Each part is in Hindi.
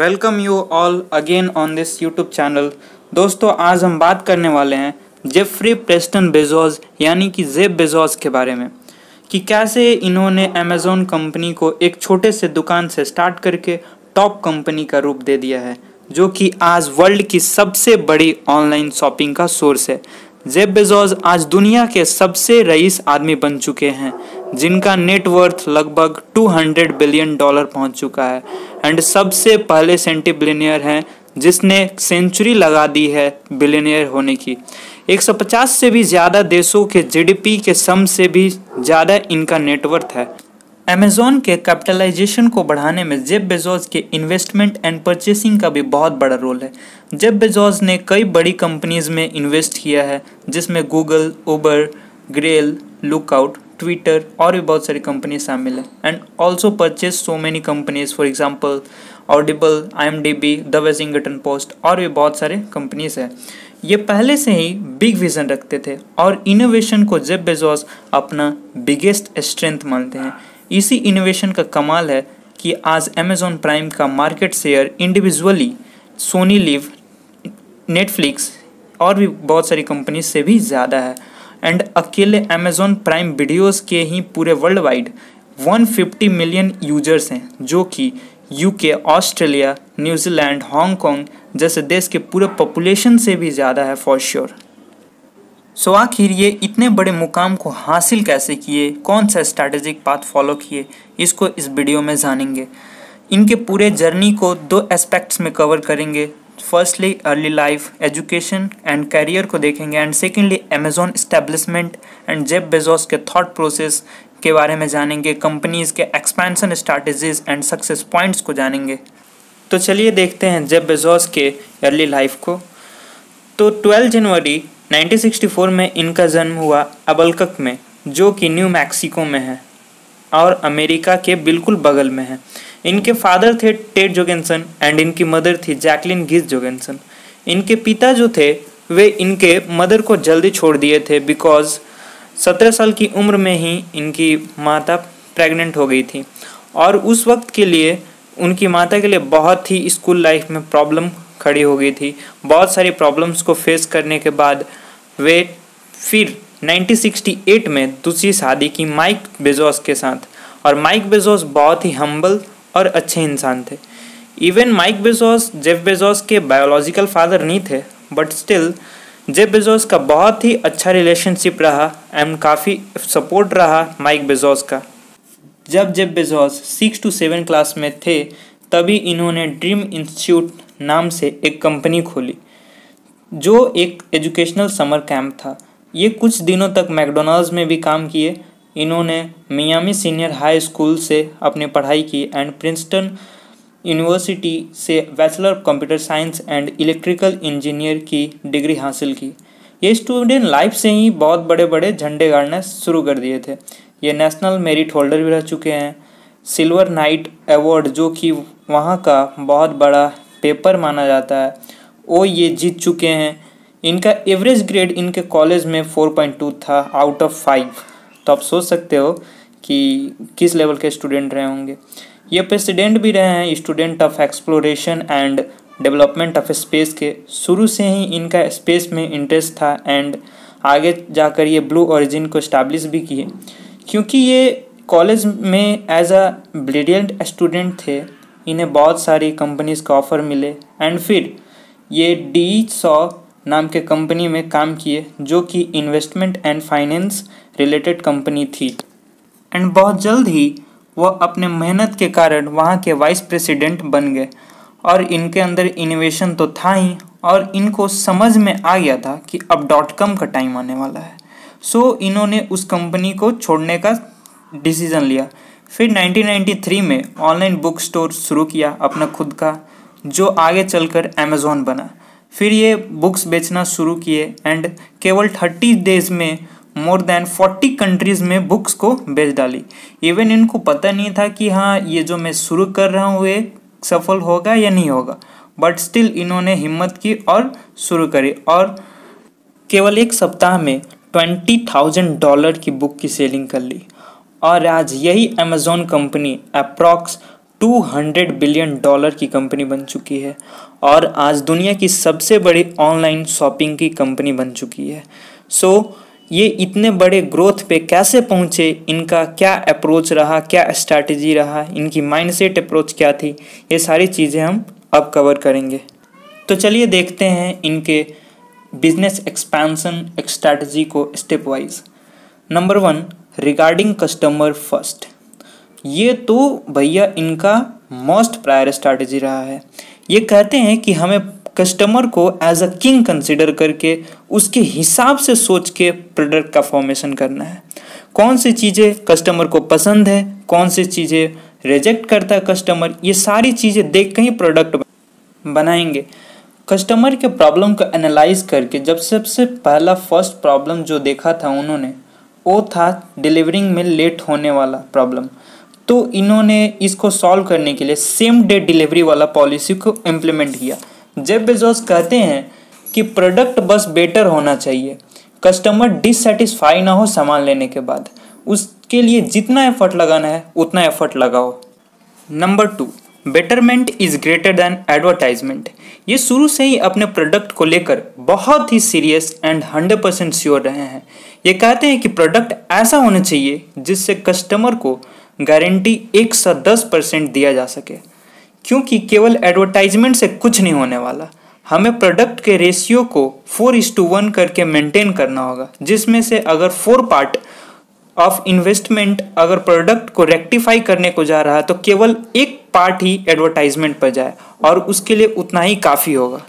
Welcome you all again on this YouTube channel. दोस्तों, आज हम बात करने वाले हैं जेफ्री प्रेस्टन बेजोस यानी कि जेफ बेजोस के बारे में कि कैसे इन्होंने अमेज़ॉन कंपनी को एक छोटे से दुकान से स्टार्ट करके टॉप कंपनी का रूप दे दिया है, जो कि आज वर्ल्ड की सबसे बड़ी ऑनलाइन शॉपिंग का सोर्स है। जेफ बेजोस आज दुनिया के सबसे रईस आदमी बन चुके हैं, जिनका नेटवर्थ लगभग $200 बिलियन पहुंच चुका है एंड सबसे पहले सेंटी बिलियनियर हैं जिसने सेंचुरी लगा दी है बिलियनियर होने की। 150 से भी ज़्यादा देशों के जीडीपी के सम से भी ज़्यादा इनका नेटवर्थ है। अमेज़ॉन के कैपिटलाइजेशन को बढ़ाने में जेफ बेजोस के इन्वेस्टमेंट एंड परचेसिंग का भी बहुत बड़ा रोल है। जेफ बेजोस ने कई बड़ी कंपनीज में इन्वेस्ट किया है, जिसमें गूगल, उबर, ग्रेल, लुकआउट, ट्विटर और भी बहुत सारी कंपनी शामिल है and also purchase so many companies, for example Audible, IMDb, the Washington post और भी बहुत सारे कंपनीज है। ये पहले से ही बिग विजन रखते थे और इनोवेशन को जेफ बेजोस अपना बिगेस्ट स्ट्रेंथ मानते हैं। इसी इनोवेशन का कमाल है कि आज अमेज़ॉन प्राइम का market share individually Sony Liv, Netflix और भी बहुत सारी कंपनी से भी ज़्यादा है एंड अकेले अमेज़ॉन प्राइम वीडियोस के ही पूरे वर्ल्ड वाइड 150 मिलियन यूजर्स हैं, जो कि यूके, ऑस्ट्रेलिया, न्यूजीलैंड, हांगकांग जैसे देश के पूरे पॉपुलेशन से भी ज़्यादा है फॉर श्योर। सो आखिर ये इतने बड़े मुकाम को हासिल कैसे किए, कौन सा स्ट्रैटेजिक पाथ फॉलो किए, इसको इस वीडियो में जानेंगे। इनके पूरे जर्नी को दो एस्पेक्ट्स में कवर करेंगे। Firstly early life, education and career को देखेंगे and secondly Amazon establishment and Jeff Bezos के थॉट प्रोसेस के बारे में जानेंगे। कंपनीज के expansion strategies and success points को जानेंगे। तो चलिए देखते हैं जेफ बेजोस के अर्ली लाइफ को। तो 12 जनवरी 1964 में इनका जन्म हुआ अबलकक में, जो कि न्यू मैक्सिको में है और अमेरिका के बिल्कुल बगल में है। इनके फादर थे टेड जोगेंसन एंड इनकी मदर थी जैकलिन गिज जोगेंसन। इनके पिता जो थे वे इनके मदर को जल्दी छोड़ दिए थे बिकॉज 17 साल की उम्र में ही इनकी माता प्रेग्नेंट हो गई थी और उस वक्त के लिए उनकी माता के लिए बहुत ही स्कूल लाइफ में प्रॉब्लम खड़ी हो गई थी। बहुत सारी प्रॉब्लम्स को फेस करने के बाद वे फिर 1968 में दूसरी शादी की माइक बेजोस के साथ, और माइक बेजोस बहुत ही हम्बल और अच्छे इंसान थे। Even Mike Bezos Jeff Bezos के बायोलॉजिकल फादर नहीं थे, बट स्टिल जेफ बेजोस का बहुत ही अच्छा रिलेशनशिप रहा एंड काफ़ी सपोर्ट रहा माइक बेजोस का। जब जेफ बेजोस 6 to 7 क्लास में थे तभी इन्होंने ड्रीम इंस्टीट्यूट नाम से एक कंपनी खोली, जो एक एजुकेशनल समर कैंप था। ये कुछ दिनों तक मैकडोनल्ड्स में भी काम किए। इन्होंने मियामी सीनियर हाई स्कूल से अपनी पढ़ाई की एंड प्रिंसटन यूनिवर्सिटी से bachelor of computer science and electrical engineer की डिग्री हासिल की। ये स्टूडेंट लाइफ से ही बहुत बड़े बड़े झंडे गाड़ना शुरू कर दिए थे। ये नेशनल मेरिट होल्डर भी रह चुके हैं। सिल्वर नाइट अवार्ड, जो कि वहाँ का बहुत बड़ा पेपर माना जाता है, वो ये जीत चुके हैं। इनका एवरेज ग्रेड इनके कॉलेज में 4.2 था आउट ऑफ 5। तो आप सोच सकते हो कि किस लेवल के स्टूडेंट रहे होंगे। ये प्रेसिडेंट भी रहे हैं student of exploration and development of space के। शुरू से ही इनका स्पेस में इंटरेस्ट था एंड आगे जाकर ये ब्लू ओरिजिन को इस्टेब्लिश भी किए। क्योंकि ये कॉलेज में एज अ ब्रिलियंट स्टूडेंट थे, इन्हें बहुत सारी कंपनीज का ऑफ़र मिले एंड फिर ये D100 नाम के कंपनी में काम किए, जो कि investment and finance related company थी एंड बहुत जल्द ही वो अपने मेहनत के कारण वहाँ के वाइस प्रेसिडेंट बन गए। और इनके अंदर इनोवेशन तो था ही और इनको समझ में आ गया था कि अब .com का टाइम आने वाला है। सो इन्होंने उस कंपनी को छोड़ने का डिसीज़न लिया। फिर 1993 में ऑनलाइन बुक स्टोर शुरू किया अपना खुद का, जो आगे चलकर अमेज़ॉन बना। फिर ये बुक्स बेचना शुरू किए एंड केवल 30 डेज में मोर देन 40 कंट्रीज़ में बुक्स को बेच डाली। इवन इनको पता नहीं था कि हाँ, ये जो मैं शुरू कर रहा हूँ ये सफल होगा या नहीं होगा, बट स्टिल इन्होंने हिम्मत की और शुरू करी और केवल एक सप्ताह में $20,000 की बुक की सेलिंग कर ली। और आज यही अमेज़ॉन कंपनी अप्रॉक्स $200 बिलियन की कंपनी बन चुकी है और आज दुनिया की सबसे बड़ी ऑनलाइन शॉपिंग की कंपनी बन चुकी है। ये इतने बड़े ग्रोथ पे कैसे पहुँचे, इनका क्या अप्रोच रहा, क्या स्ट्रैटेजी रहा, इनकी माइंडसेट अप्रोच क्या थी, ये सारी चीज़ें हम अब कवर करेंगे। तो चलिए देखते हैं इनके बिजनेस एक्सपेंशन स्ट्रैटेजी को step wise. Number 1, regarding customer first. ये तो भैया इनका मोस्ट प्रायर स्ट्रैटेजी रहा है। ये कहते हैं कि हमें कस्टमर को एज अ किंग कंसिडर करके उसके हिसाब से सोच के प्रोडक्ट का फॉर्मेशन करना है। कौन सी चीज़ें कस्टमर को पसंद है, कौन सी चीज़ें रिजेक्ट करता है कस्टमर, ये सारी चीज़ें देख कर ही प्रोडक्ट बनाएंगे। कस्टमर के प्रॉब्लम को एनालाइज करके जब सबसे पहला फर्स्ट प्रॉब्लम जो देखा था उन्होंने, वो था डिलीवरिंग में लेट होने वाला प्रॉब्लम। तो इन्होंने इसको सॉल्व करने के लिए सेम डे डिलीवरी वाला पॉलिसी को इम्प्लीमेंट किया। जेफ बेजोस कहते हैं कि प्रोडक्ट बस बेटर होना चाहिए, कस्टमर डिससेटिस्फाई ना हो सामान लेने के बाद, उसके लिए जितना एफर्ट लगाना है उतना एफर्ट लगाओ। Number 2, betterment is greater than advertisement. ये शुरू से ही अपने प्रोडक्ट को लेकर बहुत ही सीरियस एंड 100% श्योर रहे हैं। ये कहते हैं कि प्रोडक्ट ऐसा होना चाहिए जिससे कस्टमर को गारंटी 110% दिया जा सके, क्योंकि केवल एडवर्टाइजमेंट से कुछ नहीं होने वाला। हमें प्रोडक्ट के रेशियो को 4:1 करके मेंटेन करना होगा, जिसमें से अगर 4 पार्ट ऑफ इन्वेस्टमेंट अगर प्रोडक्ट को रेक्टिफाई करने को जा रहा है तो केवल 1 पार्ट ही एडवर्टाइजमेंट पर जाए और उसके लिए उतना ही काफ़ी होगा।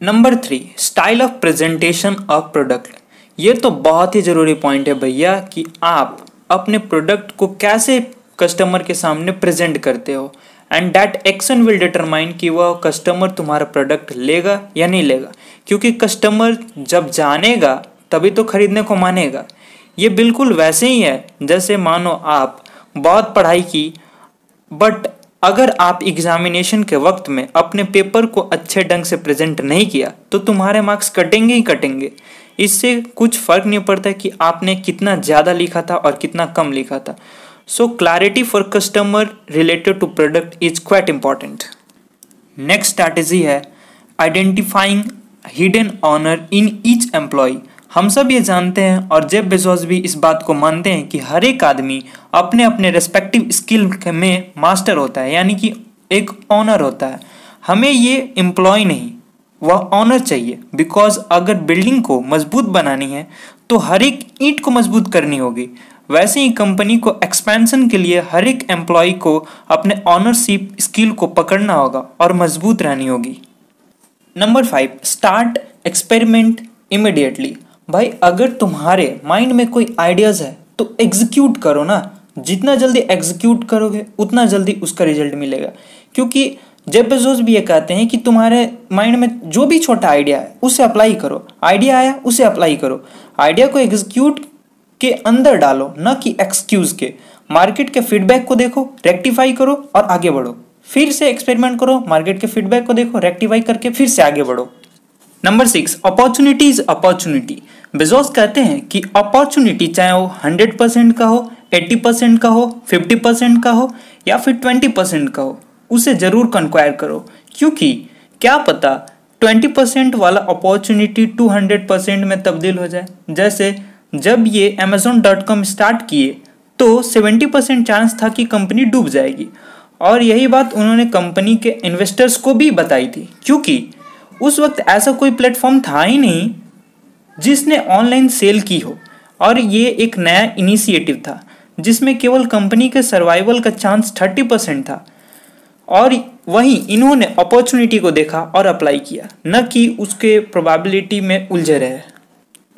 Number 3, style of presentation of product. ये तो बहुत ही ज़रूरी पॉइंट है भैया कि आप अपने प्रोडक्ट को कैसे कस्टमर के सामने प्रेजेंट करते हो, and that action will determine कि वह कस्टमर तुम्हारा प्रोडक्ट लेगा या नहीं लेगा, क्योंकि कस्टमर जब जानेगा तभी तो खरीदने को मानेगा। ये बिल्कुल वैसे ही है जैसे मानो आप बहुत पढ़ाई की, बट अगर आप एग्जामिनेशन के वक्त में अपने पेपर को अच्छे ढंग से प्रेजेंट नहीं किया तो तुम्हारे मार्क्स कटेंगे ही कटेंगे। इससे कुछ फ़र्क नहीं पड़ता कि आपने कितना ज़्यादा लिखा था और कितना कम लिखा था। So clarity for customer related to product is quite important. Next strategy है identifying hidden honor in each employee. हम सब ये जानते हैं और जेफ बेजोस भी इस बात को मानते हैं कि हर एक आदमी अपने अपने रेस्पेक्टिव स्किल में मास्टर होता है, यानी कि एक ऑनर होता है। हमें ये एम्प्लॉय नहीं, वह ऑनर चाहिए, बिकॉज अगर बिल्डिंग को मजबूत बनानी है तो हर एक ईंट को मजबूत करनी होगी। वैसे ही कंपनी को एक्सपेंशन के लिए हर एक एम्प्लॉय को अपने ऑनरशिप स्किल को पकड़ना होगा और मजबूत रहनी होगी। Number 5, start experiment immediately. भाई अगर तुम्हारे माइंड में कोई आइडियाज़ है तो एग्जीक्यूट करो ना। जितना जल्दी एग्जीक्यूट करोगे उतना जल्दी उसका रिजल्ट मिलेगा, क्योंकि जेफ बेजोस भी ये कहते हैं कि तुम्हारे माइंड में जो भी छोटा आइडिया है उसे अप्लाई करो। आइडिया आया उसे अप्लाई करो, आइडिया को एग्जीक्यूट के अंदर डालो, न कि एक्सक्यूज के। मार्केट के फीडबैक को देखो, रेक्टिफाई करो और आगे बढ़ो। फिर से एक्सपेरिमेंट करो, मार्केट के फीडबैक को देखो, रेक्टिफाई करके फिर से आगे बढ़ो। Number 6, opportunity is opportunity. Bezos कहते हैं कि अपॉर्चुनिटी चाहे वो 100% का हो, 80% का हो, 50% का हो या फिर 20% का हो, उसे जरूर कंक्वायर करो, क्योंकि क्या पता 20% वाला अपॉर्चुनिटी 200% में तब्दील हो जाए। जैसे जब ये Amazon.com स्टार्ट किए तो 70% चांस था कि कंपनी डूब जाएगी, और यही बात उन्होंने कंपनी के इन्वेस्टर्स को भी बताई थी, क्योंकि उस वक्त ऐसा कोई प्लेटफॉर्म था ही नहीं जिसने ऑनलाइन सेल की हो, और ये एक नया इनिशिएटिव था जिसमें केवल कंपनी के सर्वाइवल का चांस 30% था, और वहीं इन्होंने अपॉर्चुनिटी को देखा और अप्लाई किया, न कि उसके प्रोबेबिलिटी में उलझे रहे।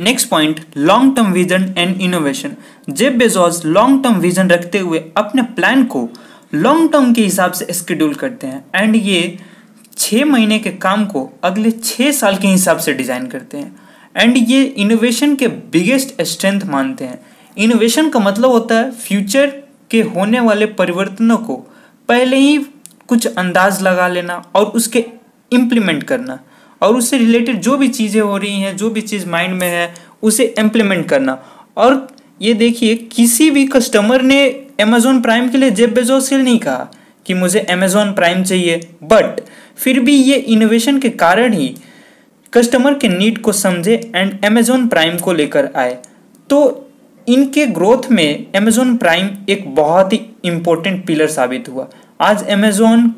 Next point, long term vision and innovation. Jeff Bezos long term vision रखते हुए अपने प्लान को लॉन्ग टर्म के हिसाब से शेड्यूल करते हैं, एंड ये 6 महीने के काम को अगले 6 साल के हिसाब से डिज़ाइन करते हैं, एंड ये इनोवेशन के बिगेस्ट स्ट्रेंथ मानते हैं। इनोवेशन का मतलब होता है फ्यूचर के होने वाले परिवर्तनों को पहले ही कुछ अंदाज लगा लेना और उसके इम्प्लीमेंट करना, और उससे रिलेटेड जो भी चीज़ें हो रही हैं, जो भी चीज़ माइंड में है उसे इम्प्लीमेंट करना। और ये देखिए, किसी भी कस्टमर ने अमेज़ॉन प्राइम के लिए जेफ बेजोस से नहीं कहा कि मुझे अमेज़ॉन प्राइम चाहिए, बट फिर भी ये इनोवेशन के कारण ही कस्टमर के नीड को समझे एंड अमेज़ॉन प्राइम को लेकर आए। तो इनके ग्रोथ में अमेज़ॉन प्राइम एक बहुत ही इम्पोर्टेंट पिलर साबित हुआ। आज अमेज़ॉन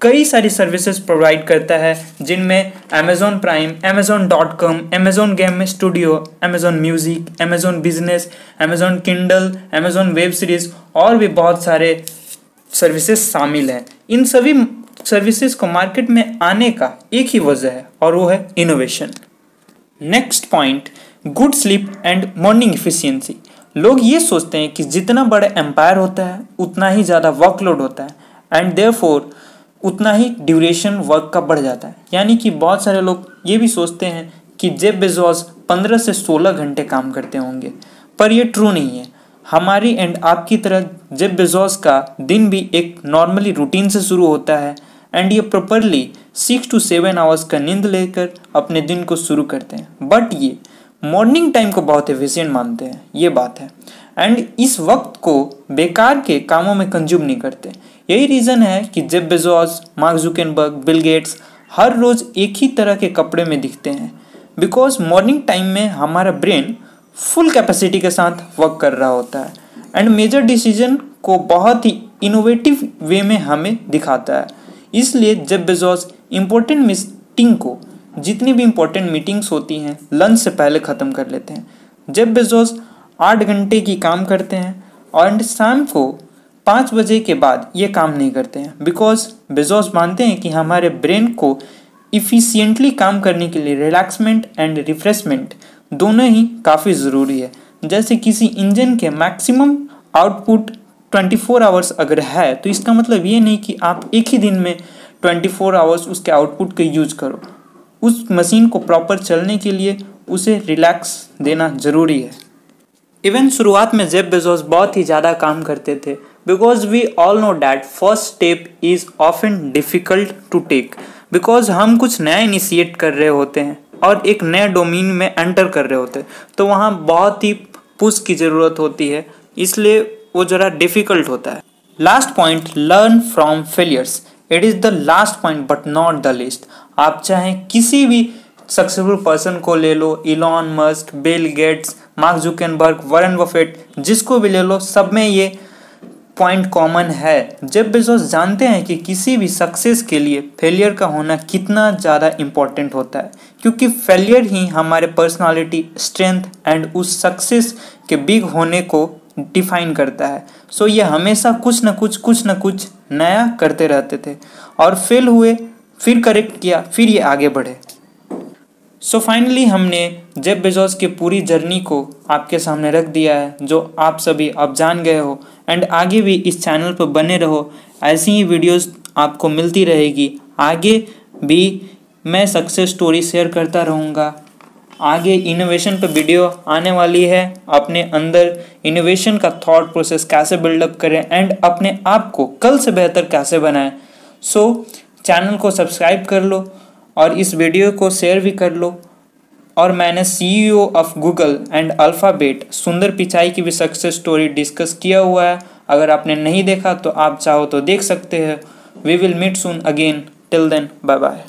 कई सारी सर्विसेज प्रोवाइड करता है, जिनमें Amazon prime, amazon.com, Amazon game studio, Amazon music, Amazon business, Amazon Kindle, Amazon web series और भी बहुत सारे सर्विसेज शामिल हैं। इन सभी सर्विसेज को मार्केट में आने का एक ही वजह है और वो है innovation. Next point, good sleep and morning efficiency. लोग ये सोचते हैं कि जितना बड़ा एम्पायर होता है उतना ही ज़्यादा वर्कलोड होता है एंड देयरफॉर उतना ही ड्यूरेशन वर्क का बढ़ जाता है। यानी कि बहुत सारे लोग ये भी सोचते हैं कि जेफ बेजोस 15 से 16 घंटे काम करते होंगे, पर ये ट्रू नहीं है। हमारी एंड आपकी तरह जेफ बेजोस का दिन भी एक नॉर्मली रूटीन से शुरू होता है एंड ये प्रॉपरली 6 to 7 आवर्स का नींद लेकर अपने दिन को शुरू करते हैं, बट ये मॉर्निंग टाइम को बहुत एफिशिएंट मानते हैं, ये बात है। एंड इस वक्त को बेकार के कामों में कंज्यूम नहीं करते। यही रीज़न है कि Jeff Bezos, Mark Zuckerberg, Bill Gates हर रोज़ एक ही तरह के कपड़े में दिखते हैं, बिकॉज मॉर्निंग टाइम में हमारा ब्रेन फुल कैपेसिटी के साथ वर्क कर रहा होता है एंड मेजर डिसीजन को बहुत ही इनोवेटिव वे में हमें दिखाता है। इसलिए जेफ बेजोस इम्पोर्टेंट मीटिंग को, जितनी भी इम्पोर्टेंट मीटिंग्स होती हैं, लंच से पहले ख़त्म कर लेते हैं। जेफ बेजोस 8 घंटे की काम करते हैं और शाम को 5 बजे के बाद ये काम नहीं करते हैं, बिकॉज बेजोस मानते हैं कि हमारे ब्रेन को इफ़िशियंटली काम करने के लिए रिलैक्समेंट एंड रिफ्रेशमेंट दोनों ही काफ़ी ज़रूरी है। जैसे किसी इंजन के मैक्सिमम आउटपुट 24 आवर्स अगर है, तो इसका मतलब ये नहीं कि आप एक ही दिन में 24 आवर्स उसके आउटपुट का यूज़ करो। उस मशीन को प्रॉपर चलने के लिए उसे रिलैक्स देना ज़रूरी है। इवन शुरुआत में जेफ बेजोस बहुत ही ज़्यादा काम करते थे, because we all know that first step is often difficult to take, because हम कुछ नया इनिशिएट कर रहे होते हैं और एक नए डोमेन में एंटर कर रहे होते हैं, तो वहाँ बहुत ही पुश की ज़रूरत होती है, इसलिए वो ज़रा डिफ़िकल्ट होता है। Last point, learn from failures. It is the last point but not the least. आप चाहें किसी भी सक्सेसफुल पर्सन को ले लो, Elon Musk, Bill Gates, Mark Zuckerberg, Warren Buffett, जिसको भी ले लो, सब में ये पॉइंट कॉमन है। जेफ बेजोस जानते हैं कि किसी भी सक्सेस के लिए फेलियर का होना कितना ज़्यादा इम्पोर्टेंट होता है, क्योंकि फेलियर ही हमारे पर्सनालिटी, स्ट्रेंथ एंड उस सक्सेस के बिग होने को डिफाइन करता है। सो ये हमेशा कुछ न कुछ नया करते रहते थे और फेल हुए, फिर करेक्ट किया, फिर ये आगे बढ़े। सो फाइनली हमने जेफ बेजोस की पूरी जर्नी को आपके सामने रख दिया है, जो आप सभी अब जान गए हो एंड आगे भी इस चैनल पर बने रहो। ऐसी ही वीडियोस आपको मिलती रहेगी। आगे भी मैं सक्सेस स्टोरी शेयर करता रहूँगा। आगे इनोवेशन पे वीडियो आने वाली है। अपने अंदर इनोवेशन का थॉट प्रोसेस कैसे बिल्डअप करें एंड अपने आप को कल से बेहतर कैसे बनाएं। सो चैनल को सब्सक्राइब कर लो और इस वीडियो को शेयर भी कर लो। और मैंने CEO of Google and alphabet सुंदर पिचाई की भी सक्सेस स्टोरी डिस्कस किया हुआ है। अगर आपने नहीं देखा तो आप चाहो तो देख सकते हैं। We will meet soon again. Till then, bye bye.